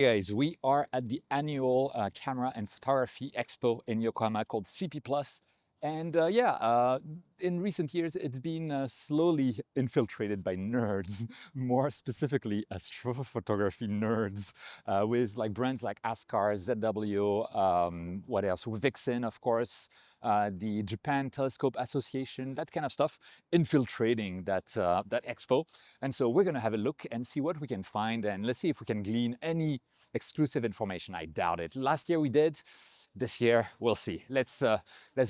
Hey guys, we are at the annual camera and photography expo in Yokohama called CP+. And in recent years, it's been slowly infiltrated by nerds, more specifically astrophotography nerds, with like brands like Askar, ZWO, what else? Vixen, of course, the Japan Telescope Association, that kind of stuff, infiltrating that expo. And so we're gonna have a look and see what we can find, and let's see if we can glean any exclusive information. I doubt it. Last year we did. This year we'll see. Let's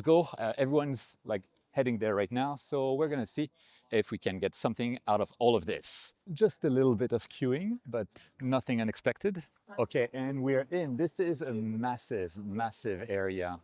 go. Everyone's like heading there right now, so we're gonna see if we can get something out of all of this. Just a little bit of queuing, but nothing unexpected. Okay, and we're in. This is a massive, massive area,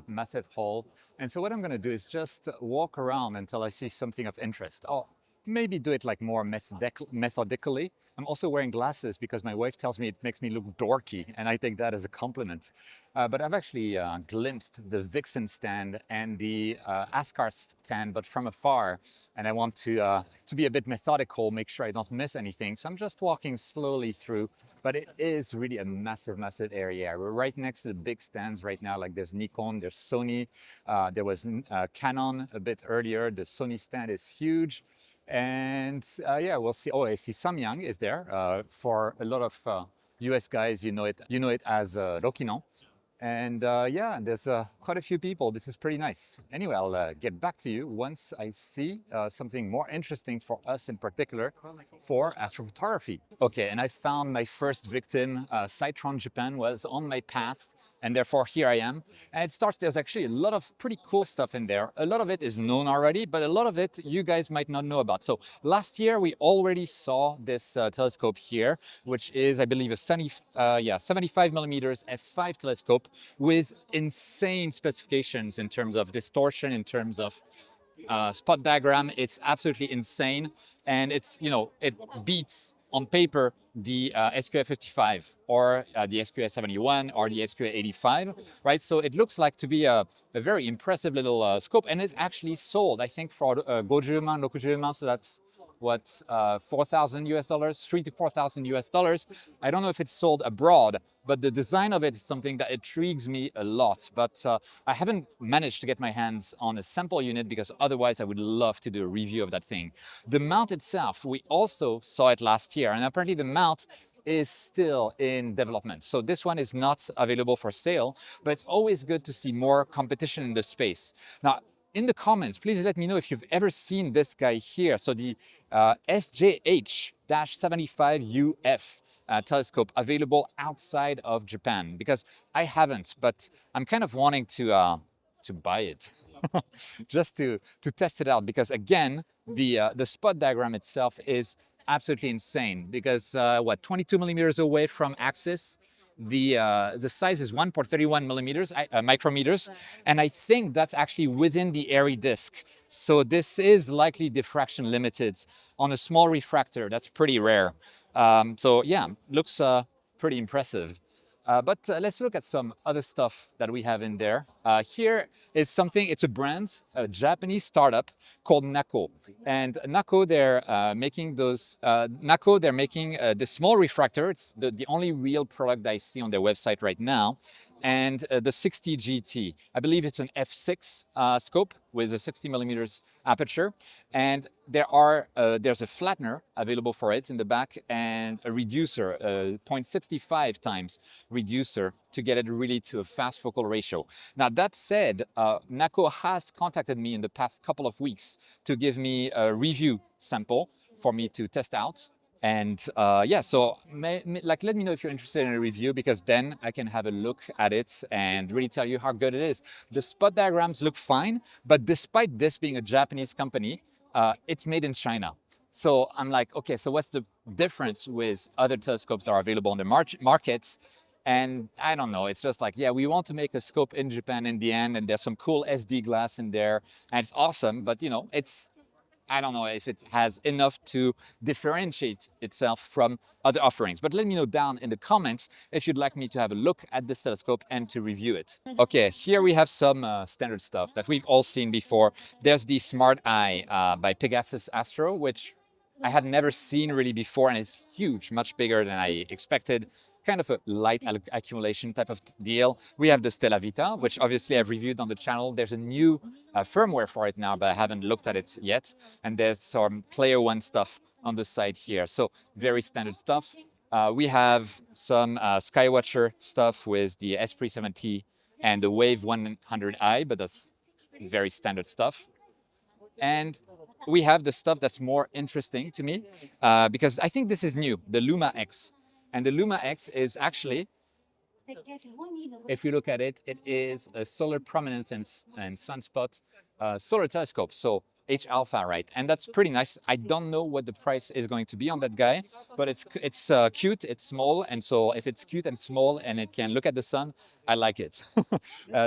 massive hall. And so what I'm gonna do is just walk around until I see something of interest. Oh, maybe do it like more methodically. I'm also wearing glasses because my wife tells me it makes me look dorky, and I take that as a compliment. But I've actually glimpsed the Vixen stand and the Askar stand, but from afar. And I want to be a bit methodical, make sure I don't miss anything. So I'm just walking slowly through, but it is really a massive, massive area. We're right next to the big stands right now. Like there's Nikon, there's Sony, there was Canon a bit earlier. The Sony stand is huge. And yeah, we'll see. Oh, I see Samyang is there. For a lot of US guys, you know it as Rokinon. And yeah, there's quite a few people. This is pretty nice. Anyway, I'll get back to you once I see something more interesting for us in particular for astrophotography. Okay, and I found my first victim. Sightron Japan was on my path. And therefore here I am. And there's actually a lot of pretty cool stuff in there. A lot of it is known already, but a lot of it you guys might not know about. So last year we already saw this telescope here, which is, I believe, a 75 millimeters f5 telescope with insane specifications in terms of distortion, in terms of spot diagram. It's absolutely insane. And it's, it beats on paper the SQA 55 or the SQA 71 or the SQA 85, right? So it looks like to be a very impressive little scope, and it's actually sold, I think, for Gojuma, Nokujima, so that's what, $4,000 US, $3,000 to $4,000 US. I don't know if it's sold abroad, but the design of it is something that intrigues me a lot. But I haven't managed to get my hands on a sample unit because otherwise I would love to do a review of that thing. The mount itself, we also saw it last year, and apparently the mount is still in development. So this one is not available for sale, but it's always good to see more competition in the space. Now, in the comments, please let me know if you've ever seen this guy here. So the SJH-75UF telescope available outside of Japan, because I haven't, but I'm kind of wanting to buy it just to test it out, because again, the spot diagram itself is absolutely insane, because 22 millimeters away from axis, the size is 1.31 millimeters, micrometers, and I think that's actually within the airy disk. So this is likely diffraction limited on a small refractor. That's pretty rare. So yeah, looks pretty impressive. But let's look at some other stuff that we have in there. Here is something, it's a brand, a Japanese startup called Nakoh. And Nakoh, they're making the small refractor. It's the only real product I see on their website right now. And the 60 GT. I believe it's an f6 scope with a 60 millimeters aperture. And there's a flattener available for it in the back, and a reducer, a 0.65 times reducer to get it really to a fast focal ratio. Now that said, Nakoh has contacted me in the past couple of weeks to give me a review sample for me to test out. And yeah, so let me know if you're interested in a review, because then I can have a look at it and really tell you how good it is. The spot diagrams look fine, but despite this being a Japanese company, it's made in China. So I'm like, okay, so what's the difference with other telescopes that are available on the markets? And I don't know, it's just like, yeah, we want to make a scope in Japan in the end, and there's some cool SD glass in there, and it's awesome, but I don't know if it has enough to differentiate itself from other offerings. But let me know down in the comments if you'd like me to have a look at this telescope and to review it. Okay, here we have some standard stuff that we've all seen before. There's the Smart Eye by MUCH Astro, which I had never seen really before, and it's huge, much bigger than I expected. kind of a light accumulation type of deal. We have the Stella Vita, which obviously I've reviewed on the channel. There's a new firmware for it now, but I haven't looked at it yet. And there's some Player One stuff on the side here. So very standard stuff. We have some Skywatcher stuff with the Esprit 7T and the Wave 100i, but that's very standard stuff. And we have the stuff that's more interesting to me because I think this is new, the Luma X. And the Luma X is actually, if you look at it, it is a solar prominence and sunspot solar telescope. So H alpha, right? And that's pretty nice. I don't know what the price is going to be on that guy, but it's cute, it's small. And so if it's cute and small and it can look at the sun, I like it.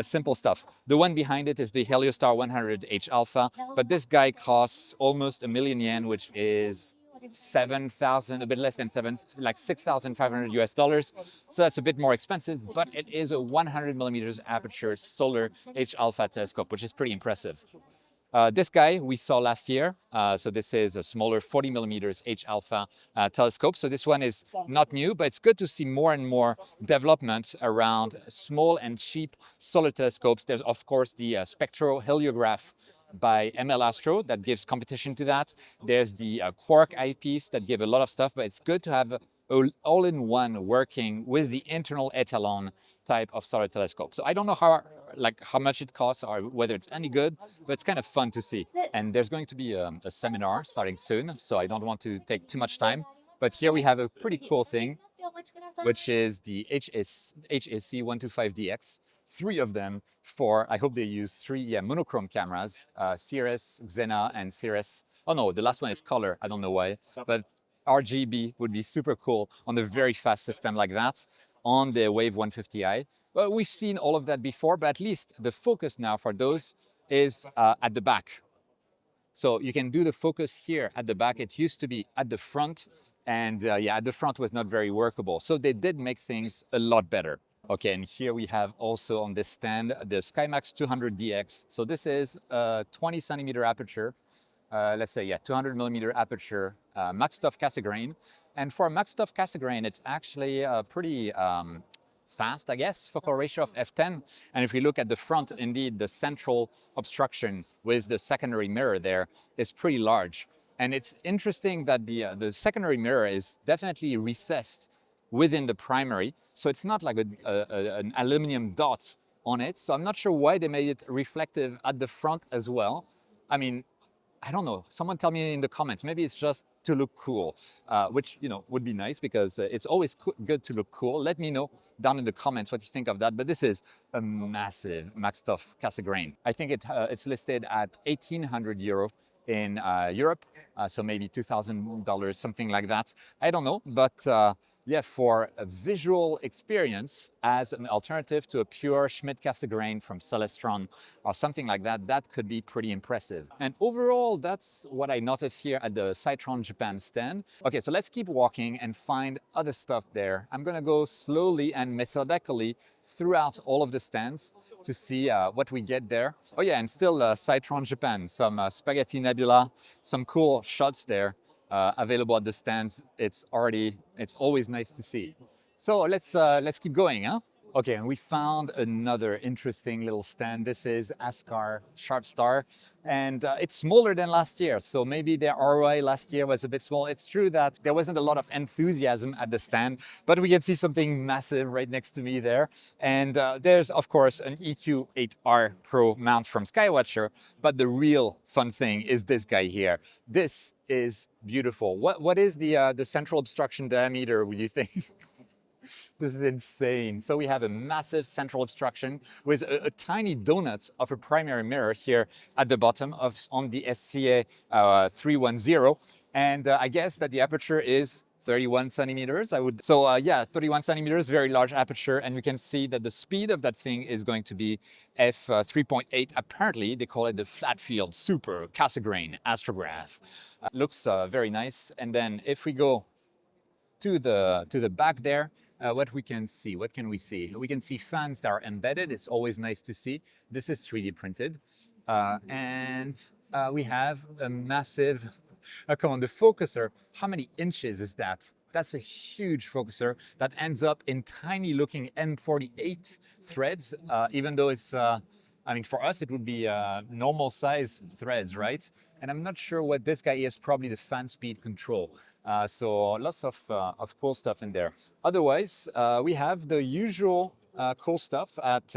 Simple stuff. The one behind it is the Heliostar 100 H alpha, but this guy costs almost yen, which is 7,000, a bit less than seven, like 6,500 US dollars. So that's a bit more expensive, but it is a 100 millimeters aperture solar H alpha telescope, which is pretty impressive. This guy we saw last year. So this is a smaller 40 millimeters H alpha telescope. So this one is not new, but it's good to see more and more development around small and cheap solar telescopes. There's of course the spectroheliograph by ML Astro that gives competition to that. There's the Quark eyepiece that give a lot of stuff, but it's good to have all-in-one working with the internal Etalon type of solar telescope. So I don't know how much it costs or whether it's any good, but it's kind of fun to see. And there's going to be a seminar starting soon, so I don't want to take too much time. But here we have a pretty cool thing, which is the HAC 125DX. 3 of them for, I hope they use 3 monochrome cameras, Cirrus, Xena, and Cirrus. Oh no, the last one is color, I don't know why, but RGB would be super cool on a very fast system like that on the Wave 150i. But we've seen all of that before, but at least the focus now for those is at the back. So you can do the focus here at the back. It used to be at the front, and at the front was not very workable. So they did make things a lot better. Okay, and here we have also on this stand the SkyMax 200DX. So this is a 20 centimeter aperture, let's say, 200 millimeter aperture, maxed off Cassegrain. And for a maxed off Cassegrain, it's actually pretty fast, I guess, focal ratio of f10. And if we look at the front, indeed, the central obstruction with the secondary mirror there is pretty large. And it's interesting that the secondary mirror is definitely recessed within the primary. So it's not like an aluminum dot on it. So I'm not sure why they made it reflective at the front as well. I mean, I don't know. Someone tell me in the comments. Maybe it's just to look cool, which, would be nice because it's always good to look cool. Let me know down in the comments what you think of that. But this is a massive maxed off Cassegrain. I think it's listed at 1,800 euro in Europe. So maybe $2,000, something like that. I don't know, but for a visual experience as an alternative to a pure Schmidt Cassegrain from Celestron or something like that, that could be pretty impressive. And overall, that's what I noticed here at the Sightron Japan stand. Okay, so let's keep walking and find other stuff there. I'm gonna go slowly and methodically throughout all of the stands to see what we get there. Oh yeah, and still Sightron Japan, some Spaghetti Nebula, some cool shots there. Available at the stands. It's always nice to see. So let's keep going, huh? Okay, and we found another interesting little stand. This is Askar Sharpstar, and it's smaller than last year. So maybe their ROI last year was a bit small. It's true that there wasn't a lot of enthusiasm at the stand, but we can see something massive right next to me there. And there's, of course, an EQ8R Pro mount from Skywatcher, but the real fun thing is this guy here. This is beautiful. What is the central obstruction diameter, would you think? This is insane. So we have a massive central obstruction with a tiny donut of a primary mirror here at the bottom on the SCA 310. And I guess that the aperture is 31 centimeters. 31 centimeters, very large aperture. And we can see that the speed of that thing is going to be f3.8. Apparently, they call it the flat field super Cassegrain astrograph. Looks very nice. And then if we go to the back there, what can we see? We can see fans that are embedded. It's always nice to see. This is 3D printed. And we have a massive, come on, the focuser. How many inches is that That's a huge focuser that ends up in tiny looking M48 threads, even though it's, I mean, for us, it would be normal size threads, right? And I'm not sure what this guy is, probably the fan speed control. So lots of cool stuff in there. Otherwise, we have the usual cool stuff at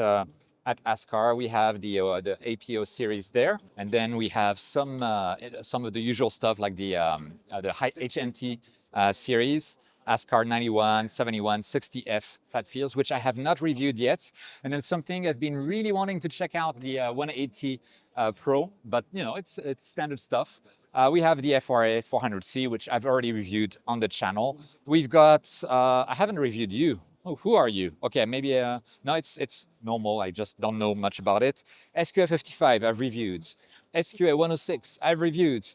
Askar. We have the APO series there, and then we have some of the usual stuff like the HNT series, Askar 91, 71, 60F fat fields, which I have not reviewed yet. And then something I've been really wanting to check out, the 180 Pro, but you know, it's standard stuff. We have the FRA 400C, which I've already reviewed on the channel. We've got, I haven't reviewed you. Oh, who are you? Okay, maybe, no, it's normal. I just don't know much about it. SQA55, I've reviewed. SQA106, I've reviewed.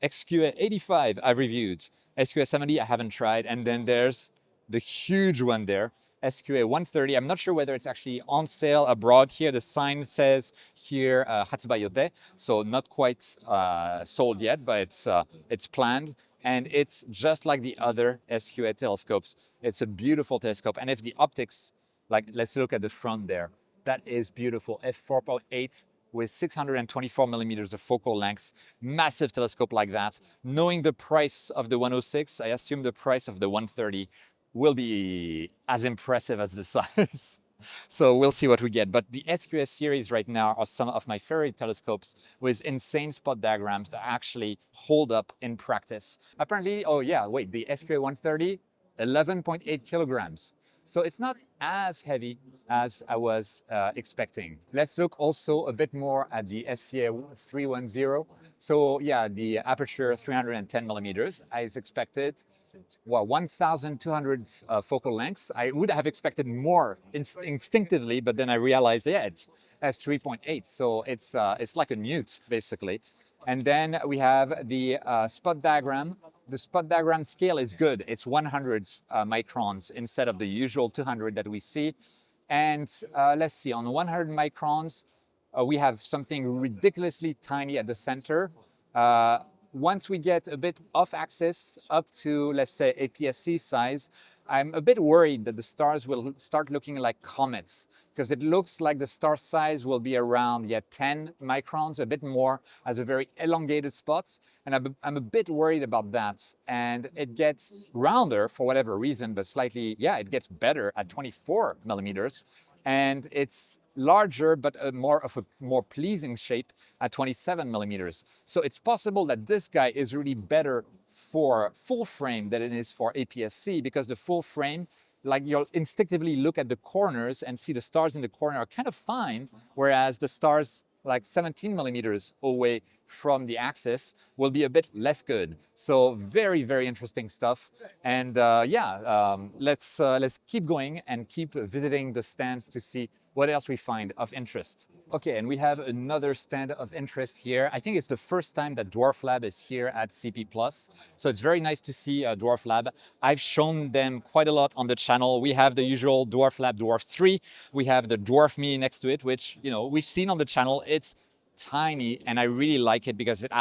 XQA85, I've reviewed. SQA70, I haven't tried. And then there's the huge one there, SQA130. I'm not sure whether it's actually on sale abroad. Here, the sign says here, Hatsubayote. So not quite sold yet, but it's planned. And it's just like the other SQA telescopes. It's a beautiful telescope. And if the optics, like let's look at the front there, that is beautiful. f4.8 with 624 millimeters of focal length, massive telescope like that. Knowing the price of the 106, I assume the price of the 130 will be as impressive as the size. So we'll see what we get. But the SQS series right now are some of my favorite telescopes with insane spot diagrams that actually hold up in practice. Apparently, oh yeah, wait, the SQA 130, 11.8 kilograms. So it's not as heavy as I was expecting. Let's look also a bit more at the SCA 310. So yeah, the aperture 310 millimeters, as expected. Well, 1,200 focal lengths. I would have expected more instinctively, but then I realized, yeah, it's f3.8. So it's like a newt, basically. And then we have the spot diagram. The spot diagram scale is good. It's 100 microns instead of the usual 200 that we see. And let's see, on 100 microns, we have something ridiculously tiny at the center. Once we get a bit off axis up to, let's say, APS-C size, I'm a bit worried that the stars will start looking like comets, because it looks like the star size will be around 10 microns, a bit more, as a very elongated spots. And I'm a bit worried about that. And it gets rounder for whatever reason, but slightly, it gets better at 24 millimeters. And it's larger, but a more pleasing shape at 27 millimeters. So it's possible that this guy is really better for full frame than it is for APS-C, because the full frame, like you'll instinctively look at the corners and see the stars in the corner are kind of fine, whereas the stars like 17 millimeters away from the axis will be a bit less good. So very, very interesting stuff. And let's keep going and keep visiting the stands to see what else we find of interest. Okay, and we have another stand of interest here. I think it's the first time that Dwarflab is here at CP+. So it's very nice to see Dwarflab. I've shown them quite a lot on the channel. We have the usual Dwarflab Dwarf 3. We have the Dwarf Mini next to it, which, you know, we've seen on the channel. It's tiny, and I really like it because it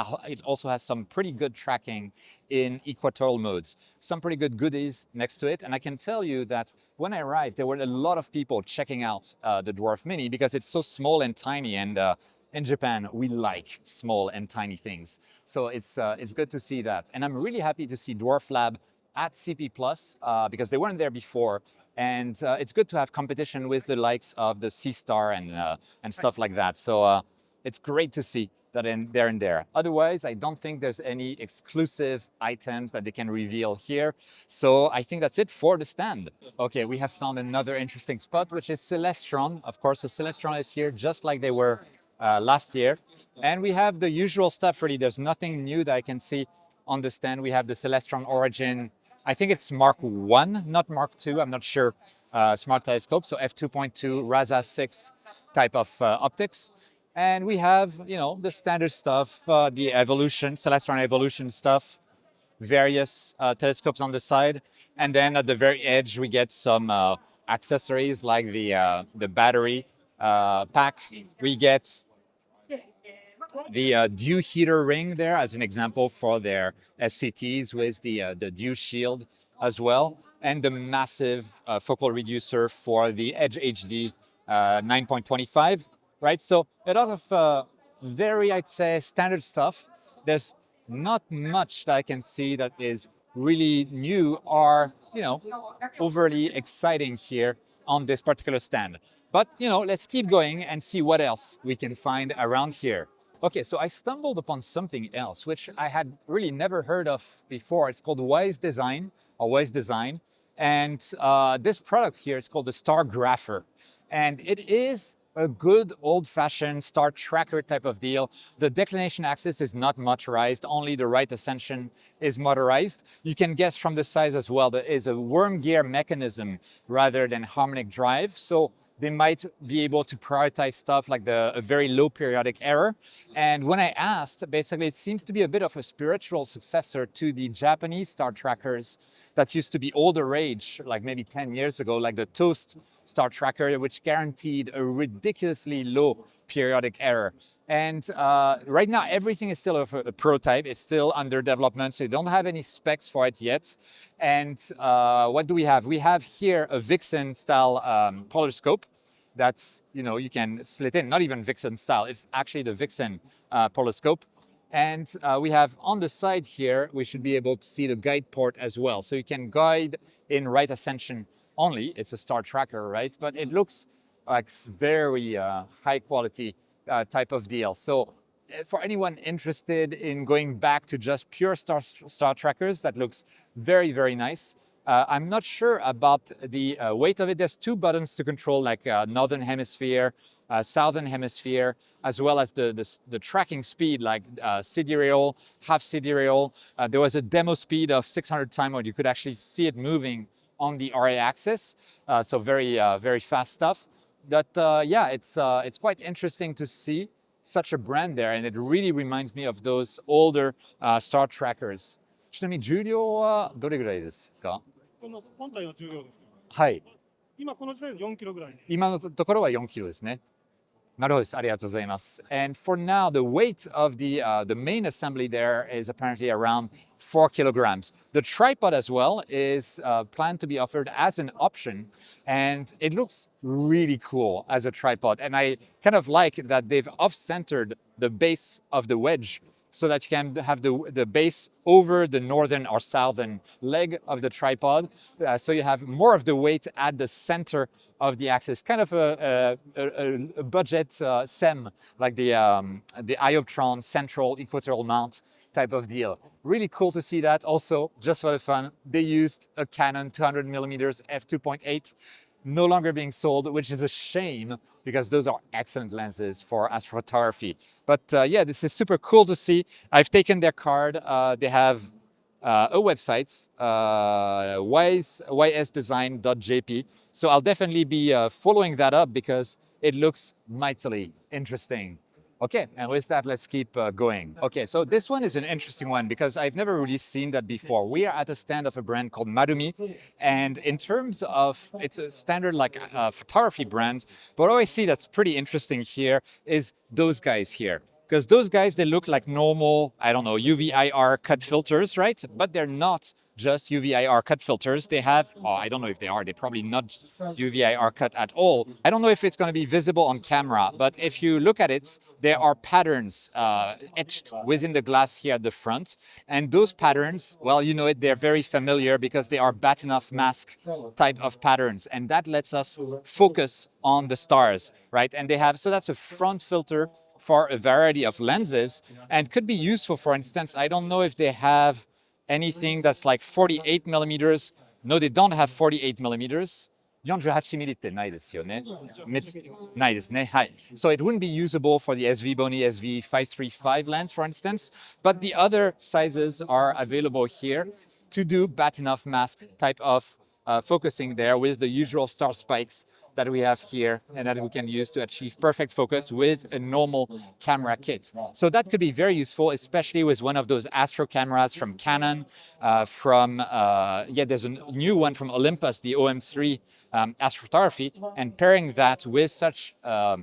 also has some pretty good tracking in equatorial modes. Some pretty good goodies next to it. And I can tell you that when I arrived, there were a lot of people checking out the Dwarf Mini because it's so small and tiny. And in Japan, we like small and tiny things. So it's good to see that. And I'm really happy to see Dwarflab at CP+, because they weren't there before. And it's good to have competition with the likes of the C-Star and stuff like that. So it's great to see that they're in there. Otherwise, I don't think there's any exclusive items that they can reveal here. So I think that's it for the stand. Okay, we have found another interesting spot, which is Celestron. Of course, so Celestron is here just like they were last year. And we have the usual stuff really. There's nothing new that I can see on the stand. We have the Celestron Origin. I think it's Mark 1, not Mark 2. I'm not sure. Smart telescope, so f2.2 RASA 6 type of optics. And we have, you know, the standard stuff, the Evolution, Celestron Evolution stuff, various telescopes on the side. And then at the very edge, we get some accessories like the battery pack. We get the dew heater ring there as an example for their SCTs with the dew shield as well, and the massive focal reducer for the Edge HD 9.25, right? So a lot of very, I'd say, standard stuff. There's not much that I can see that is really new or, overly exciting here on this particular stand. But, let's keep going and see what else we can find around here. Okay, so I stumbled upon something else, which I had really never heard of before. It's called Ysdesign or Ysdesign. And this product here is called the Star Grapher. And it is a good old-fashioned star tracker type of deal. The declination axis is not motorized, only the right ascension is motorized. You can guess from the size as well, there is a worm gear mechanism rather than harmonic drive. So they might be able to prioritize stuff like a very low periodic error. And when I asked, basically it seems to be a bit of a spiritual successor to the Japanese star trackers that used to be older rage, like maybe 10 years ago, like the Toast star tracker, which guaranteed a ridiculously low periodic error. And right now, everything is still a prototype. It's still under development, so they don't have any specs for it yet. And what do we have? We have here a Vixen style polar scope that's, you can slit in, not even Vixen style. It's actually the Vixen polar scope. And we have on the side here, we should be able to see the guide port as well. So you can guide in right ascension only. It's a star tracker, right? But it looks like very high quality type of deal. So for anyone interested in going back to just pure star trackers, that looks very, very nice. I'm not sure about the weight of it. There's two buttons to control, like Northern Hemisphere, Southern Hemisphere, as well as the tracking speed, like sidereal, half sidereal. There was a demo speed of 600 times where you could actually see it moving on the RA axis. So very, very fast stuff. But yeah, it's quite interesting to see such a brand there, and it really reminds me of those older star trackers. ちなみに重量はどれぐらいですか？本体の重量ですか？はい。今この時点で4キロぐらい。今のところは4キロですね。なるほどです。ありがとうございます。And for now, the weight of the main assembly there is apparently around 4 kilograms. The tripod as well is planned to be offered as an option, and it looks really cool as a tripod. And I kind of like that they've off-centered the base of the wedge so that you can have the base over the northern or southern leg of the tripod. So you have more of the weight at the center of the axis, kind of a budget SEM, like the Ioptron central equatorial mount type of deal. Really cool to see that. Also, just for the fun, they used a Canon 200mm f2.8, no longer being sold, which is a shame because those are excellent lenses for astrophotography. But yeah, this is super cool to see. I've taken their card. They have a website, ysdesign.jp. So I'll definitely be following that up because it looks mightily interesting. Okay, and with that, let's keep going. Okay, so this one is an interesting one because I've never really seen that before. We are at a stand of a brand called Marumi, and in terms of, it's a standard like photography brand, but what I see that's pretty interesting here is those guys here. Because those guys, they look like normal, I don't know, UV-IR cut filters, right? But they're not just UV-IR cut filters. They have, oh, I don't know if they are, they're probably not UV-IR cut at all. I don't know if it's going to be visible on camera, but if you look at it, there are patterns etched within the glass here at the front. And those patterns, well, you know it, they're very familiar because they are Bahtinov Mask type of patterns. And that lets us focus on the stars, right? And they have, so that's a front filter for a variety of lenses and could be useful. For instance, I don't know if they have anything that's like 48 millimeters. No, they don't have 48 millimeters. 48ミリってないですよね。ないですね。はい。So it wouldn't be usable for the SV Bony SV535 lens, for instance, but the other sizes are available here to do Bahtinov Mask type of focusing there with the usual star spikes that we have here and that we can use to achieve perfect focus with a normal camera kit. So that could be very useful, especially with one of those Astro cameras from Canon, yeah, there's a new one from Olympus, the OM3 astrophotography, and pairing that with such a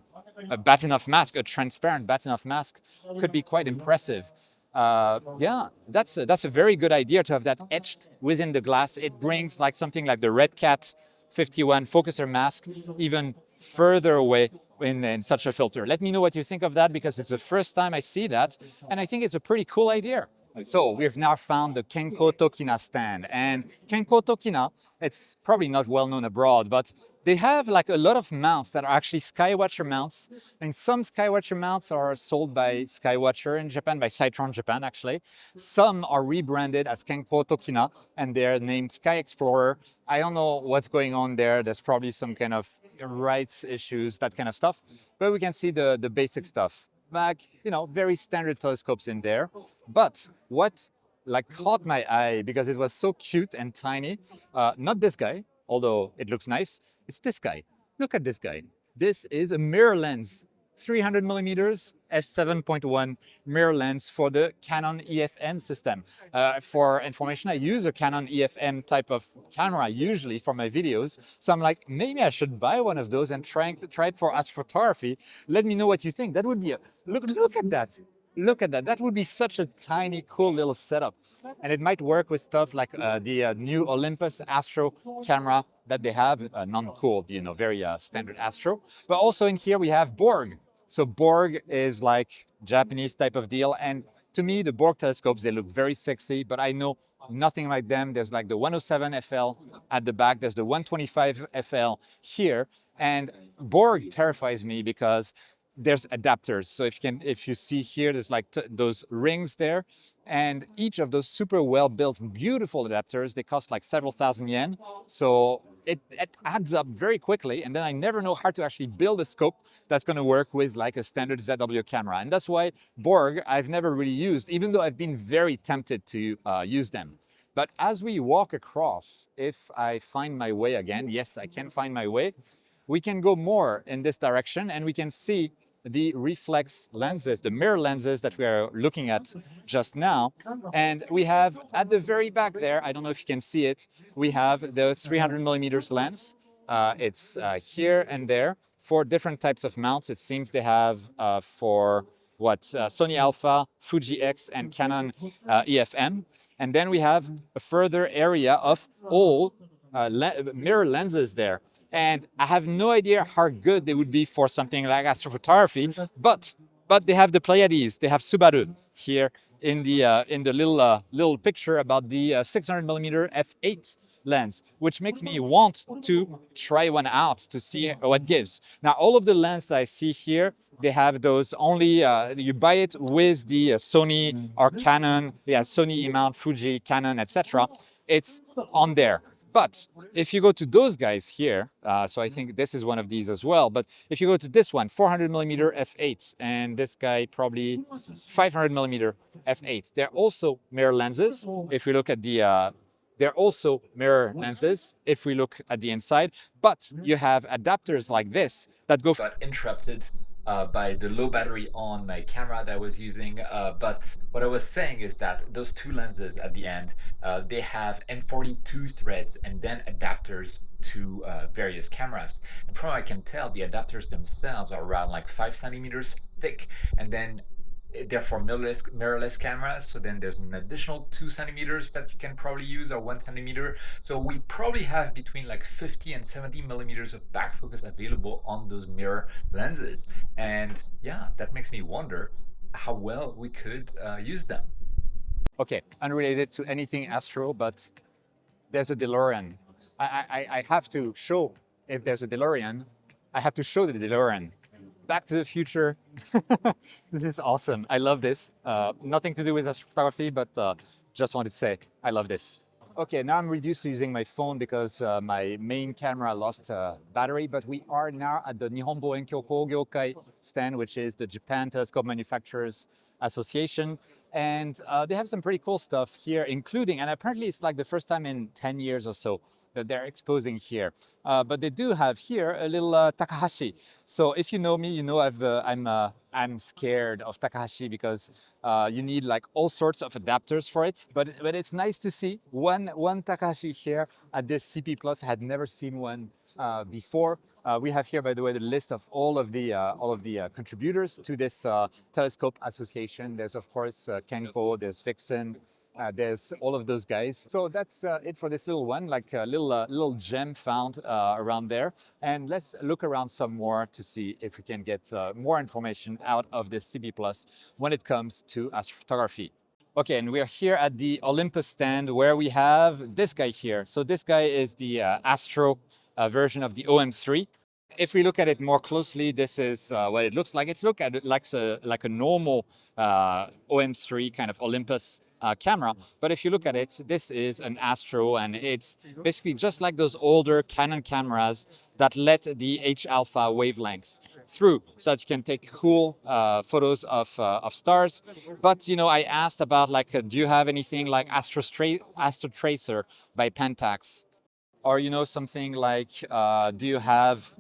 Bahtinov mask, a transparent Bahtinov mask, could be quite impressive. Yeah, that's a very good idea to have that etched within the glass. It brings like something like the Red Cat 51 focuser mask even further away in such a filter. Let me know what you think of that, because it's the first time I see that, and I think it's a pretty cool idea. So we've now found the Kenko Tokina stand, and Kenko Tokina, it's probably not well known abroad, but they have like a lot of mounts that are actually Skywatcher mounts, and some Skywatcher mounts are sold by Skywatcher in Japan, by Sightron Japan actually. Some are rebranded as Kenko Tokina, and they're named Sky Explorer. I don't know what's going on there. There's probably some kind of rights issues, that kind of stuff, but we can see the basic stuff. Like, you know, very standard telescopes in there. But what like caught my eye, because it was so cute and tiny, not this guy, although it looks nice, it's this guy. Look at this guy. This is a mirror lens, 300 millimeters, f7.1 mirror lens for the Canon EFM system. For information, I use a Canon EFM type of camera usually for my videos. So I'm like, maybe I should buy one of those and try it for astrophotography. Let me know what you think. That would be a, look at that. Look at that. That would be such a tiny, cool little setup. And it might work with stuff like the new Olympus Astro camera that they have, non-cooled, you know, very standard Astro. But also in here we have Borg. So Borg is like Japanese type of deal. And to me, the Borg telescopes, they look very sexy, but I know nothing like them. There's like the 107 FL at the back. There's the 125 FL here. And Borg terrifies me because there's adapters. So if you see here, there's like those rings there, and each of those super well built, beautiful adapters, they cost like several thousand yen. So it adds up very quickly, and then I never know how to actually build a scope that's going to work with like a standard ZWO camera. And that's why Borg I've never really used, even though I've been very tempted to use them. But as we walk across, if I find my way again, yes, I can find my way, we can go more in this direction, and we can see the reflex lenses, the mirror lenses that we are looking at just now. And we have at the very back there, I don't know if you can see it, we have the 300 millimeters lens. It's here and there for different types of mounts. It seems they have for Sony Alpha, Fuji X, and Canon EFM. And then we have a further area of all mirror lenses there. And I have no idea how good they would be for something like astrophotography, but they have the Pleiades, they have Subaru here in the little picture about the 600 millimeter f8 lens, which makes me want to try one out to see what it gives. Now, all of the lenses that I see here, they have those only, you buy it with the Sony or Canon, Sony, mount, Fuji, Canon, etc. It's on there. But if you go to those guys here, so I think this is one of these as well, but if you go to this one, 400 millimeter f8, and this guy probably 500 millimeter f8, they're also mirror lenses. If we look at the, they're also mirror lenses if we look at the inside, but you have adapters like this that go. Got interrupted by the low battery on my camera that I was using, but what I was saying is that those two lenses at the end, they have M42 threads and then adapters to various cameras. And from what I can tell, the adapters themselves are around like 5 centimeters thick, and then they're for mirrorless cameras, so then there's an additional 2 centimeters that you can probably use, or 1 centimeter. So we probably have between like 50 and 70 millimeters of back focus available on those mirror lenses. And yeah, that makes me wonder how well we could use them. Okay, unrelated to anything Astro, but there's a DeLorean. I have to show, if there's a DeLorean, I have to show the DeLorean. Back to the Future. This is awesome. I love this. Nothing to do with astrophotography, but just want to say I love this. Okay, now I'm reduced to using my phone because my main camera lost battery, but we are now at the Nihonbo Enkyoko Gyokai stand, which is the Japan Telescope Manufacturers Association. And they have some pretty cool stuff here, including, and apparently it's like the first time in 10 years or so, that they're exposing here. But they do have here a little Takahashi. So if you know me, you know I'm scared of Takahashi because you need like all sorts of adapters for it. But it's nice to see one Takahashi here at this CP Plus. I had never seen one before. We have here, by the way, the list of all of the contributors to this telescope association. There's of course Kenko, there's Vixen, there's all of those guys. So that's it for this little one, like a little gem found around there. And let's look around some more to see if we can get more information out of this CP Plus when it comes to astrophotography. Okay, and we're here at the Olympus stand where we have this guy here. So this guy is the Astro version of the OM3. If we look at it more closely, this is what it looks like. It's look at it like a normal OM3 kind of Olympus camera. But if you look at it, this is an Astro, and it's basically just like those older Canon cameras that let the H-alpha wavelengths through, so that you can take cool photos of stars. But you know, I asked about like, do you have anything like Astro Tracer by Pentax, or you know, something like, do you have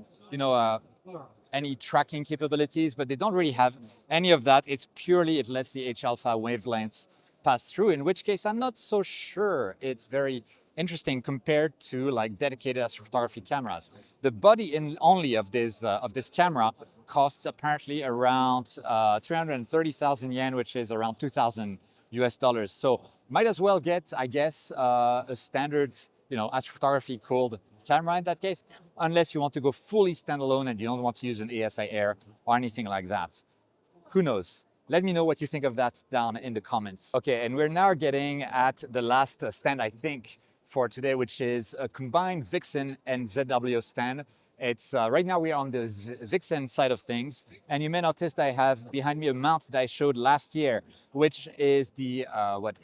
any tracking capabilities? But they don't really have any of that. It's purely, it lets the H-alpha wavelengths pass through, in which case I'm not so sure it's very interesting compared to like dedicated astrophotography cameras. The body only of this camera costs apparently around 330,000 yen, which is around $2,000. So might as well get, I guess, a standard, astrophotography cooled camera in that case, unless you want to go fully standalone and you don't want to use an ASI Air or anything like that. Who knows? Let me know what you think of that down in the comments. Okay, and we're now getting at the last stand, I think, for today, which is a combined Vixen and ZWO stand. It's right now we're on the Vixen side of things, and you may notice that I have behind me a mount that I showed last year, which is the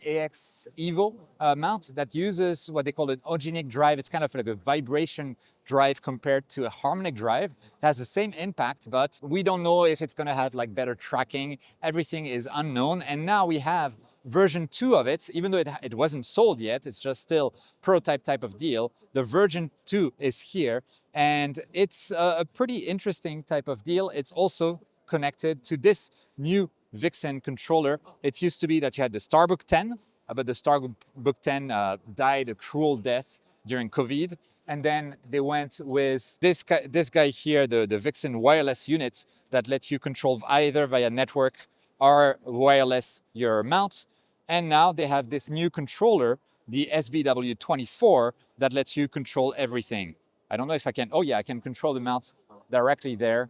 AX Evo mount that uses what they call an ogenic drive. It's kind of like a vibration drive compared to a harmonic drive. It has the same impact, but we don't know if it's going to have like better tracking. Everything is unknown, and now we have version 2 of it, even though it wasn't sold yet, it's just still prototype type of deal. The version 2 is here, and it's a pretty interesting type of deal. It's also connected to this new Vixen controller. It used to be that you had the Starbook 10, but the Starbook 10 died a cruel death during COVID. And then they went with this guy here, the Vixen wireless unit that let you control either via network or wireless your mount. And now they have this new controller, the SBW24, that lets you control everything. I don't know if I can, oh yeah, I can control the mount directly there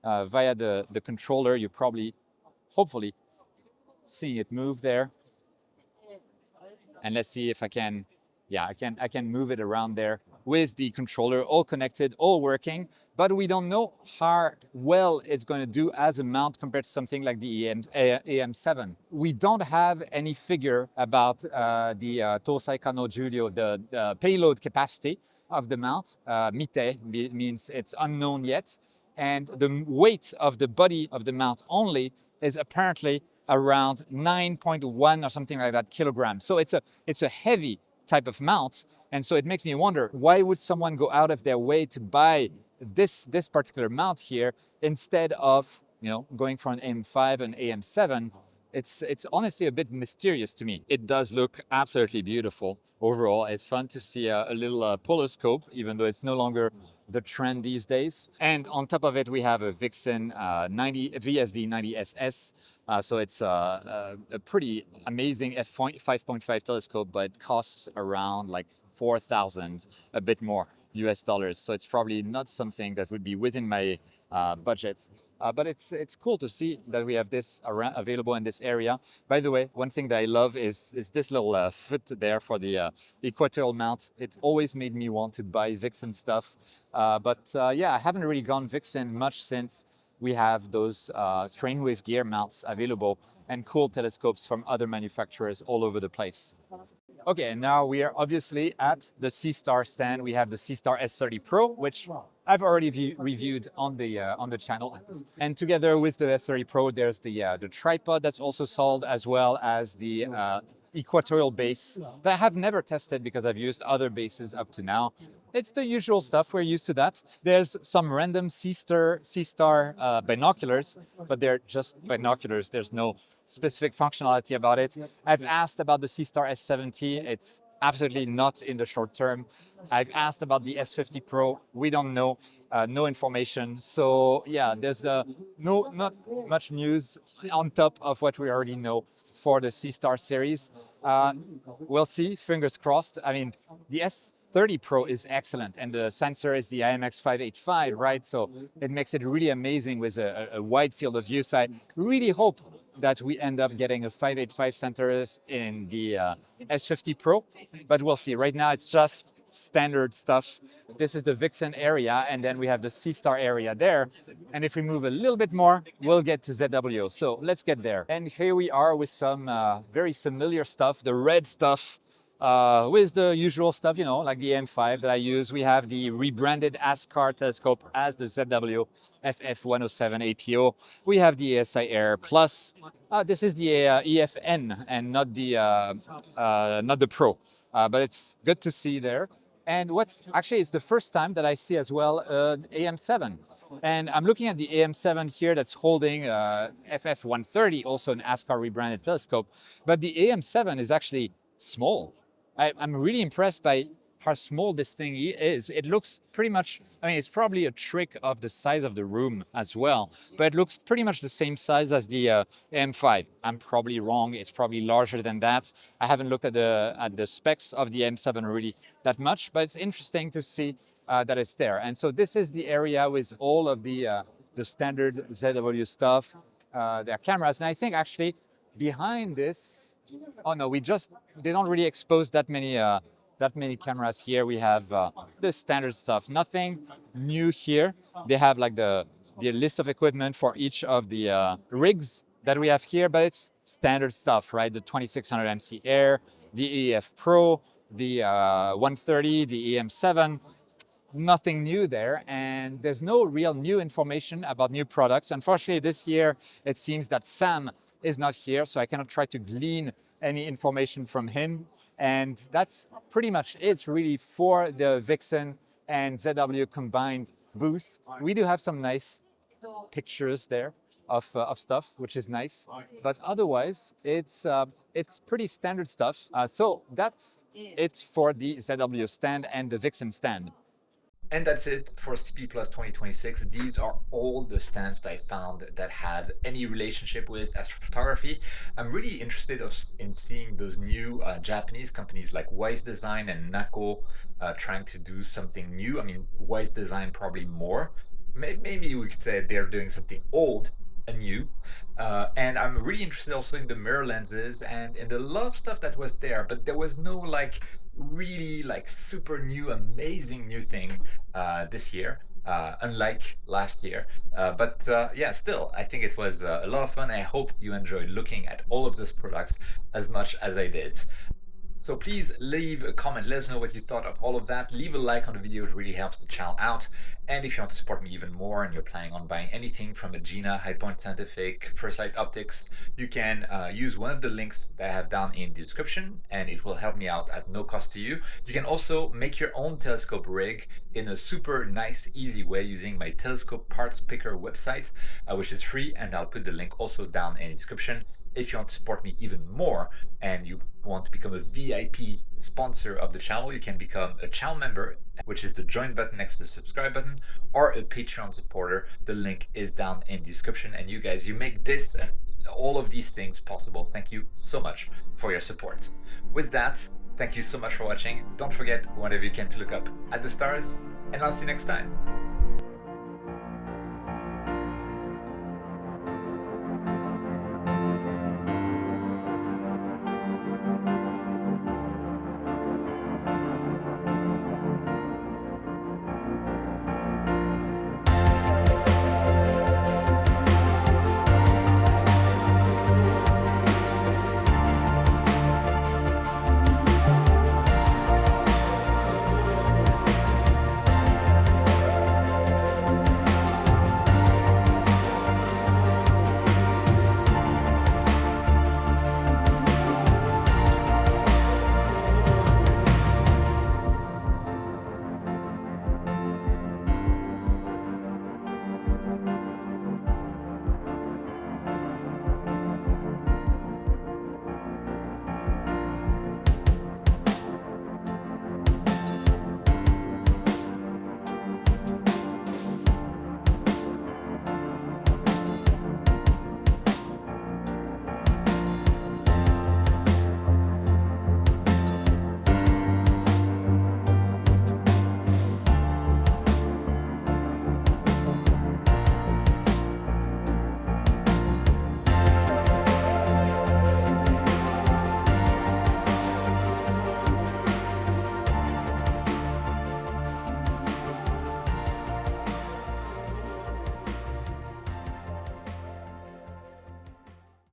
via the controller. You're probably, hopefully, seeing it move there. And let's see if I can, yeah, I can move it around there with the controller, all connected, all working, but we don't know how well it's going to do as a mount compared to something like the AM7. We don't have any figure about the Tosai Kano Julio, the payload capacity of the mount. Mite means it's unknown yet. And the weight of the body of the mount only is apparently around 9.1 or something like that kilograms. So it's a heavy type of mount, and so it makes me wonder, why would someone go out of their way to buy this particular mount here instead of going for an AM5 and AM7? It's honestly a bit mysterious to me. It does look absolutely beautiful overall. It's fun to see a little polar scope, even though it's no longer the trend these days. And on top of it, we have a Vixen VSD 90SS. So it's a pretty amazing f5.5 telescope, but it costs around like 4,000, a bit more US dollars. So it's probably not something that would be within my budget. But it's cool to see that we have this available in this area. By the way, one thing that I love is this little foot there for the equatorial mount. It always made me want to buy Vixen stuff. Yeah, I haven't really gone Vixen much since we have those strain wave gear mounts available and cool telescopes from other manufacturers all over the place. Okay, and now we are obviously at the C-Star stand. We have the C-Star S30 Pro, which I've already reviewed on the channel. And together with the S30 Pro, there's the tripod that's also sold, as well as the equatorial base that I have never tested because I've used other bases up to now. It's the usual stuff, we're used to that. There's some random C-Star binoculars, but they're just binoculars. There's no specific functionality about it. I've asked about the C-Star S70. It's absolutely not in the short term. I've asked about the S50 Pro. We don't know, no information. So yeah, there's not much news on top of what we already know for the C-Star series. We'll see, fingers crossed. I mean, the S30 Pro is excellent, and the sensor is the IMX585, right? So it makes it really amazing with a wide field of view. So I really hope that we end up getting a 585 sensors in the S50 Pro, but we'll see. Right now, it's just standard stuff. This is the Vixen area, and then we have the C-Star area there. And if we move a little bit more, we'll get to ZWO. So let's get there. And here we are with some very familiar stuff, the red stuff, with the usual stuff, you know, like the M5 that I use. We have the rebranded Askar telescope as the ZWO FF107 APO. We have the ASI Air Plus. This is the EFN and not the Pro, but it's good to see there. And it's the first time that I see as well an AM7. And I'm looking at the AM7 here that's holding FF130, also an Askar rebranded telescope. But the AM7 is actually small. I'm really impressed by how small this thing is. It looks pretty much, I mean, it's probably a trick of the size of the room as well, but it looks pretty much the same size as the M5. I'm probably wrong. It's probably larger than that. I haven't looked at the specs of the M7 really that much, but it's interesting to see that it's there. And so this is the area with all of the standard ZWO stuff, their cameras. And I think actually behind this, oh no, they don't really expose that many cameras here. We have the standard stuff, nothing new here. They have like the list of equipment for each of the rigs that we have here, but it's standard stuff, right? The 2600 MC Air, the EF Pro, the 130, the EM7, nothing new there. And there's no real new information about new products. Unfortunately, this year, it seems that Sam is not here, so I cannot try to glean any information from him. And that's pretty much it really for the Vixen and ZWO combined booth. We do have some nice pictures there of stuff, which is nice. But otherwise, it's pretty standard stuff. So that's it for the ZWO stand and the Vixen stand. And that's it for CP+2026. These are all the stands that I found that had any relationship with astrophotography. I'm really interested in seeing those new Japanese companies like Ysdesign and Nakoh trying to do something new. I mean, Ysdesign probably more. Maybe we could say they're doing something old and new. And I'm really interested also in the mirror lenses and in the lot of stuff that was there, but there was no like really like super new amazing new thing this year, unlike last year, but yeah, still I think it was a lot of fun. I hope you enjoyed looking at all of those products as much as I did. So please leave a comment, let us know what you thought of all of that. Leave a like on the video, it really helps the channel out. And if you want to support me even more and you're planning on buying anything from Agena, High Point Scientific, First Light Optics, you can use one of the links that I have down in the description and it will help me out at no cost to you. You can also make your own telescope rig in a super nice, easy way using my telescope parts picker website, which is free, and I'll put the link also down in the description. If you want to support me even more and you want to become a VIP sponsor of the channel, you can become a channel member, which is the join button next to the subscribe button, or a Patreon supporter. The link is down in the description. And you guys, you make this and all of these things possible. Thank you so much for your support. With that, thank you so much for watching. Don't forget, whenever you can, to look up at the stars, and I'll see you next time.